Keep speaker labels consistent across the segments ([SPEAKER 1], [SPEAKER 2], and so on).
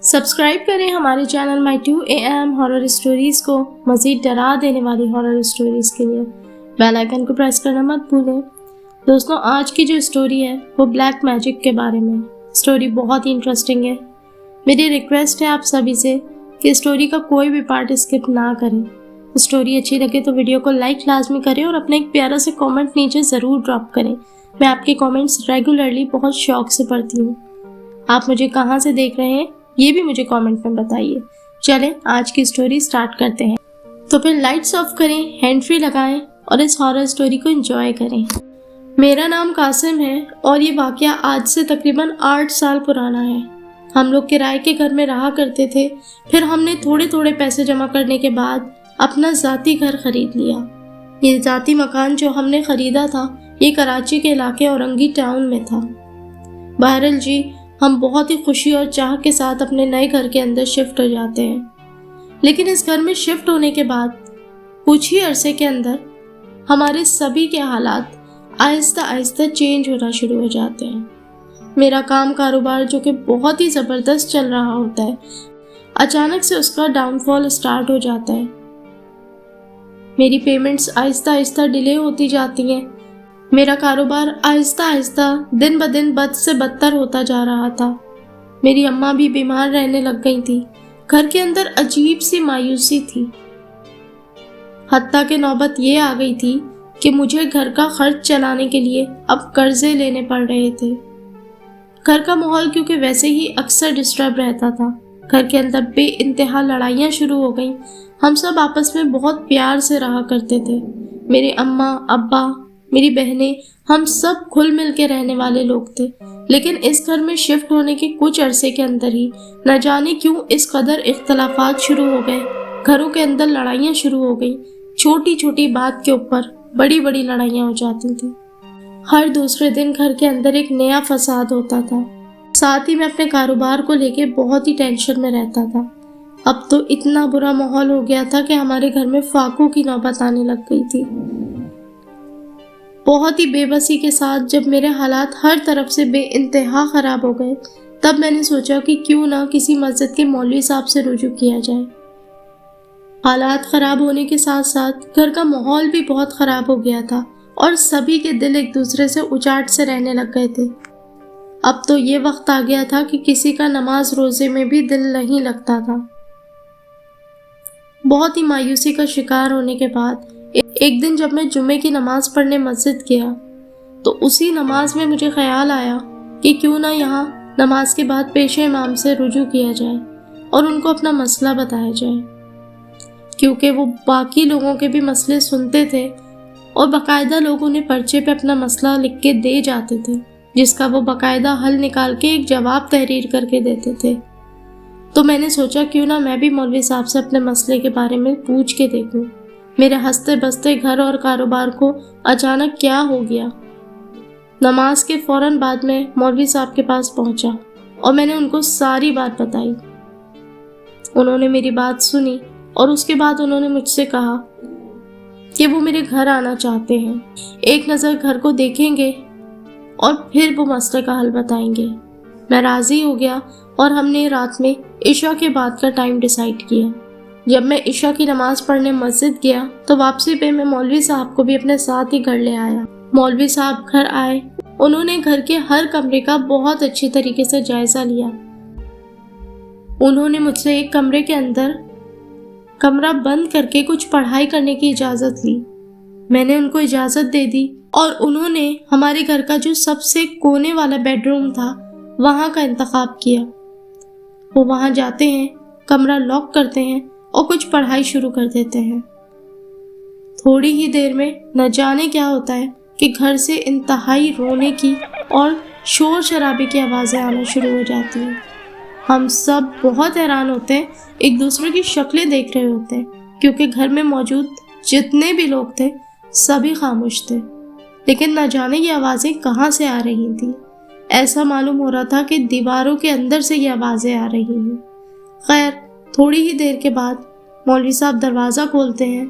[SPEAKER 1] Subscribe کریں ہمارے channel My 2 AM horror stories کو مزید ڈرا دینے والی ہارر اسٹوریز کے لیے بیل آئیکن کو پریس کرنا مت بھولیں۔ دوستوں، آج کی جو اسٹوری ہے وہ بلیک میجک کے بارے میں۔ اسٹوری بہت ہی انٹرسٹنگ ہے۔ میری ریکویسٹ ہے آپ سبھی سے کہ اسٹوری کا کوئی بھی پارٹ اسکپ نہ کریں۔ اسٹوری اچھی لگے تو ویڈیو کو لائک لازمی کریں اور اپنا ایک پیارا سے کامنٹ نیچے ضرور ڈراپ کریں۔ میں آپ کے کامنٹس ریگولرلی بہت شوق سے پڑھتی ہوں۔ آپ مجھے کہاں سے دیکھ رہے ہیں یہ بھی مجھے کامنٹ میں بتائیے۔ چلیں آج کی اسٹوری سٹارٹ کرتے ہیں۔ تو پھر لائٹس آف کریں، ہینڈ فری لگائیں اور اس ہارر اسٹوری کو انجوائے کریں۔ میرا نام قاسم ہے اور یہ واقعہ آج سے تقریباً 8 سال پرانا ہے۔ ہم لوگ کرائے کے گھر میں رہا کرتے تھے، پھر ہم نے تھوڑے تھوڑے پیسے جمع کرنے کے بعد اپنا ذاتی گھر خرید لیا۔ یہ ذاتی مکان جو ہم نے خریدا تھا یہ کراچی کے علاقے اورنگی ٹاؤن میں تھا۔ بہرحال جی، ہم بہت ہی خوشی اور چاہ کے ساتھ اپنے نئے گھر کے اندر شفٹ ہو جاتے ہیں، لیکن اس گھر میں شفٹ ہونے کے بعد کچھ ہی عرصے کے اندر ہمارے سبھی کے حالات آہستہ آہستہ چینج ہونا شروع ہو جاتے ہیں۔ میرا کاروبار جو کہ بہت ہی زبردست چل رہا ہوتا ہے، اچانک سے اس کا ڈاؤن فال سٹارٹ ہو جاتا ہے۔ میری پیمنٹس آہستہ آہستہ ڈیلے ہوتی جاتی ہیں۔ میرا کاروبار آہستہ آہستہ دن بدن بد سے بدتر ہوتا جا رہا تھا۔ میری اماں بھی بیمار رہنے لگ گئی تھی۔ گھر کے اندر عجیب سی مایوسی تھی، حتیٰ کہ نوبت یہ آ گئی تھی کہ مجھے گھر کا خرچ چلانے کے لیے اب قرضے لینے پڑ رہے تھے۔ گھر کا ماحول کیونکہ ویسے ہی اکثر ڈسٹرب رہتا تھا، گھر کے اندر بے انتہا لڑائیاں شروع ہو گئیں۔ ہم سب آپس میں بہت پیار سے رہا کرتے تھے۔ میرے اماں، ابا، میری بہنیں، ہم سب گھل مل کے رہنے والے لوگ تھے، لیکن اس گھر میں شفٹ ہونے کے کچھ عرصے کے اندر ہی نہ جانے کیوں اس قدر اختلافات شروع ہو گئے۔ گھروں کے اندر لڑائیاں شروع ہو گئیں، چھوٹی چھوٹی بات کے اوپر بڑی بڑی لڑائیاں ہو جاتی تھیں۔ ہر دوسرے دن گھر کے اندر ایک نیا فساد ہوتا تھا۔ ساتھ ہی میں اپنے کاروبار کو لے کے بہت ہی ٹینشن میں رہتا تھا۔ اب تو اتنا برا ماحول ہو گیا تھا کہ ہمارے گھر میں فاقوں کی نوبت آنے لگ گئی تھی۔ بہت ہی بے بسی کے ساتھ جب میرے حالات ہر طرف سے بے انتہا خراب ہو گئے، تب میں نے سوچا کہ کیوں نہ کسی مسجد کے مولوی صاحب سے رجوع کیا جائے۔ حالات خراب ہونے کے ساتھ ساتھ گھر کا ماحول بھی بہت خراب ہو گیا تھا اور سبھی کے دل ایک دوسرے سے اچاٹ سے رہنے لگ گئے تھے۔ اب تو یہ وقت آ گیا تھا کہ کسی کا نماز روزے میں بھی دل نہیں لگتا تھا۔ بہت ہی مایوسی کا شکار ہونے کے بعد ایک دن جب میں جمعے کی نماز پڑھنے مسجد گیا تو اسی نماز میں مجھے خیال آیا کہ کیوں نہ یہاں نماز کے بعد پیش امام سے رجوع کیا جائے اور ان کو اپنا مسئلہ بتایا جائے، کیونکہ وہ باقی لوگوں کے بھی مسئلے سنتے تھے اور باقاعدہ لوگ انہیں پرچے پہ اپنا مسئلہ لکھ کے دے جاتے تھے، جس کا وہ باقاعدہ حل نکال کے ایک جواب تحریر کر کے دیتے تھے۔ تو میں نے سوچا کیوں نہ میں بھی مولوی صاحب سے اپنے مسئلے کے بارے میں پوچھ کے دیکھوں۔ میرے ہنستے بستے گھر اور کاروبار کو اچانک کیا ہو گیا۔ نماز کے فوراً بعد میں مولوی صاحب کے پاس پہنچا اور میں نے ان کو ساری بات بتائی۔ انہوں نے میری بات سنی اور اس کے بعد انہوں نے مجھ سے کہا کہ وہ میرے گھر آنا چاہتے ہیں، ایک نظر گھر کو دیکھیں گے اور پھر وہ مسئلے کا حل بتائیں گے۔ میں راضی ہو گیا اور ہم نے رات میں عشاء کے بعد کا ٹائم ڈیسائیڈ کیا۔ جب میں عشاء کی نماز پڑھنے مسجد گیا تو واپسی پہ میں مولوی صاحب کو بھی اپنے ساتھ ہی گھر لے آیا۔ مولوی صاحب گھر آئے، انہوں نے گھر کے ہر کمرے کا بہت اچھی طریقے سے جائزہ لیا۔ انہوں نے مجھ سے ایک کمرے کے اندر کمرہ بند کر کے کچھ پڑھائی کرنے کی اجازت لی۔ میں نے ان کو اجازت دے دی اور انہوں نے ہمارے گھر کا جو سب سے کونے والا بیڈ روم تھا وہاں کا انتخاب کیا۔ وہ وہاں جاتے ہیں، کمرہ لاک کرتے ہیں اور کچھ پڑھائی شروع کر دیتے ہیں۔ تھوڑی ہی دیر میں نہ جانے کیا ہوتا ہے کہ گھر سے انتہائی رونے کی اور شور شرابے کی آوازیں آنا شروع ہو جاتی ہیں۔ ہم سب بہت حیران ہوتے ہیں، ایک دوسرے کی شکلیں دیکھ رہے ہوتے ہیں، کیونکہ گھر میں موجود جتنے بھی لوگ تھے سبھی خاموش تھے، لیکن نہ جانے یہ آوازیں کہاں سے آ رہی تھیں۔ ایسا معلوم ہو رہا تھا کہ دیواروں کے اندر سے یہ آوازیں آ رہی ہیں۔ خیر، تھوڑی ہی دیر کے بعد مولوی صاحب دروازہ کھولتے ہیں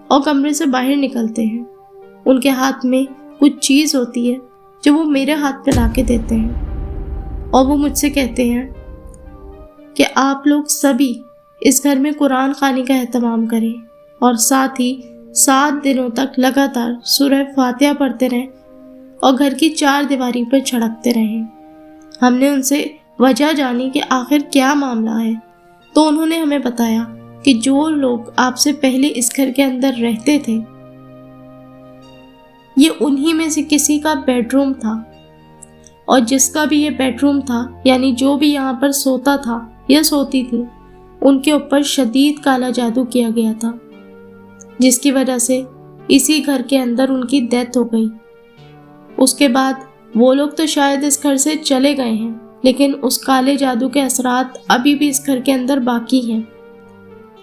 [SPEAKER 1] اور کمرے سے باہر نکلتے ہیں۔ ان کے ہاتھ میں کچھ چیز ہوتی ہے جو وہ میرے ہاتھ پہ لا کے دیتے ہیں اور وہ مجھ سے کہتے ہیں کہ آپ لوگ سبھی اس گھر میں قرآن خوانی کا اہتمام کریں اور ساتھ ہی 7 دنوں تک لگاتار سورہ فاتحہ پڑھتے رہیں اور گھر کی 4 دیواری پر چھڑکتے رہیں۔ ہم نے ان سے وجہ جانی کہ آخر کیا معاملہ ہے، تو انہوں نے ہمیں بتایا کہ جو لوگ آپ سے پہلے اس گھر کے اندر رہتے تھے، یہ انہی میں سے کسی کا بیڈ روم تھا، اور جس کا بھی یہ بیڈ روم تھا، یعنی جو بھی یہاں پر سوتا تھا یا سوتی تھی، ان کے اوپر شدید کالا جادو کیا گیا تھا، جس کی وجہ سے اسی گھر کے اندر ان کی ڈیتھ ہو گئی۔ اس کے بعد وہ لوگ تو شاید اس گھر سے چلے گئے ہیں، لیکن اس کالے جادو کے اثرات ابھی بھی اس گھر کے اندر باقی ہیں،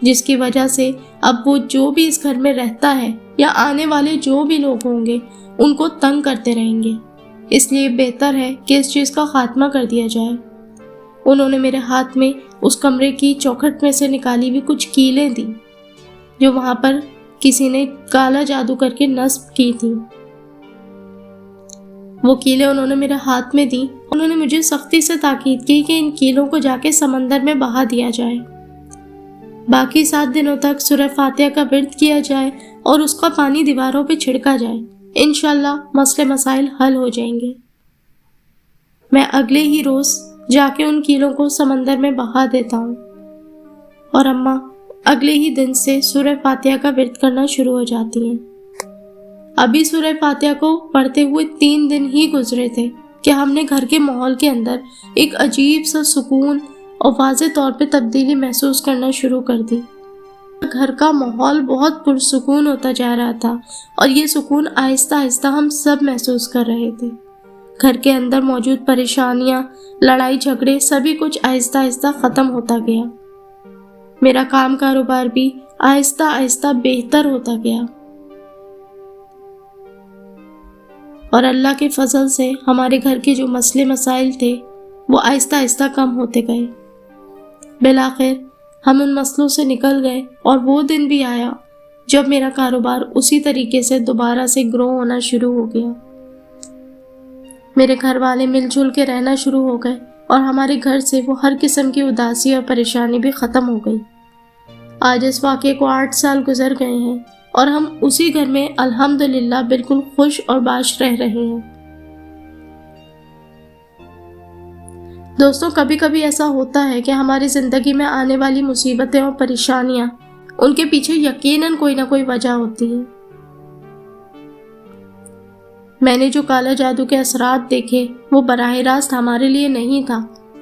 [SPEAKER 1] جس کی وجہ سے اب وہ جو بھی اس گھر میں رہتا ہے یا آنے والے جو بھی لوگ ہوں گے ان کو تنگ کرتے رہیں گے۔ اس لیے بہتر ہے کہ اس چیز کا خاتمہ کر دیا جائے۔ انہوں نے میرے ہاتھ میں اس کمرے کی چوکھٹ میں سے نکالی ہوئی کچھ کیلیں دیں جو وہاں پر کسی نے کالا جادو کر کے نصب کی تھی۔ وہ کیلیں انہوں نے میرے ہاتھ میں دیں۔ انہوں نے مجھے سختی سے تاکید کی کہ ان کیلوں کو جا کے سمندر میں بہا دیا جائے، باقی 7 دنوں تک سورہ فاتحہ کا ورد کیا جائے اور اس کا پانی دیواروں پہ چھڑکا جائے۔ انشاءاللہ مسئلے مسائل حل ہو جائیں گے۔ میں اگلے ہی روز جا کے ان کیلوں کو سمندر میں بہا دیتا ہوں، اور اماں اگلے ہی دن سے سورہ فاتحہ کا ورد کرنا شروع ہو جاتی ہیں۔ ابھی سورہ فاتحہ کو پڑھتے ہوئے 3 دن ہی گزرے تھے کہ ہم نے گھر کے ماحول کے اندر ایک عجیب سا سکون اور واضح طور پہ تبدیلی محسوس کرنا شروع کر دی۔ گھر کا ماحول بہت پرسکون ہوتا جا رہا تھا، اور یہ سکون آہستہ آہستہ ہم سب محسوس کر رہے تھے۔ گھر کے اندر موجود پریشانیاں، لڑائی جھگڑے، سبھی کچھ آہستہ آہستہ ختم ہوتا گیا۔ میرا کام کاروبار بھی آہستہ آہستہ بہتر ہوتا گیا، اور اللہ کے فضل سے ہمارے گھر کے جو مسئلے مسائل تھے وہ آہستہ آہستہ کم ہوتے گئے۔ بالآخر ہم ان مسئلوں سے نکل گئے، اور وہ دن بھی آیا جب میرا کاروبار اسی طریقے سے دوبارہ سے گرو ہونا شروع ہو گیا۔ میرے گھر والے مل جل کے رہنا شروع ہو گئے، اور ہمارے گھر سے وہ ہر قسم کی اداسی اور پریشانی بھی ختم ہو گئی۔ آج اس واقعے کو 8 سال گزر گئے ہیں، اور ہم اسی گھر میں الحمدللہ بالکل خوش اور باش رہ رہے ہیں۔ دوستوں، کبھی کبھی ایسا ہوتا ہے کہ ہماری زندگی میں آنے والی مصیبتیں اور پریشانیاں، ان کے پیچھے یقیناً کوئی نہ کوئی وجہ ہوتی ہے۔ میں نے جو کالا جادو کے اثرات دیکھے وہ براہ راست ہمارے لیے نہیں تھا،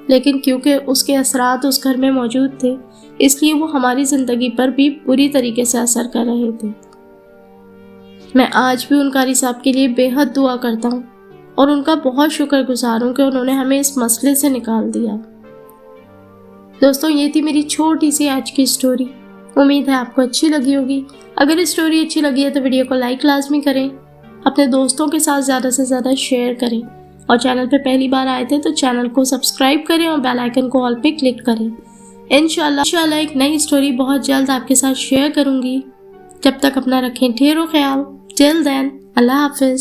[SPEAKER 1] لیکن کیونکہ اس کے اثرات اس گھر میں موجود تھے، اس لیے وہ ہماری زندگی پر بھی بری طریقے سے اثر کر رہے تھے۔ میں آج بھی ان قاری صاحب کے لیے بے حد دعا کرتا ہوں، اور ان کا بہت شکر گزار ہوں کہ انہوں نے ہمیں اس مسئلے سے نکال دیا۔ دوستوں، یہ تھی میری چھوٹی سی آج کی سٹوری۔ امید ہے آپ کو اچھی لگی ہوگی۔ اگر اس سٹوری اچھی لگی ہے تو ویڈیو کو لائک لازمی کریں، اپنے دوستوں کے ساتھ زیادہ سے زیادہ شیئر کریں، اور چینل پہ پہلی بار آئے تھے تو چینل کو سبسکرائب کریں اور بیل آئیکن کو آل پہ کلک کریں۔ انشاءاللہ ایک نئی سٹوری بہت جلد آپ کے ساتھ شیئر کروں گی۔ جب تک اپنا رکھیں ڈھیر و خیال۔ ٹل دین، اللہ حافظ۔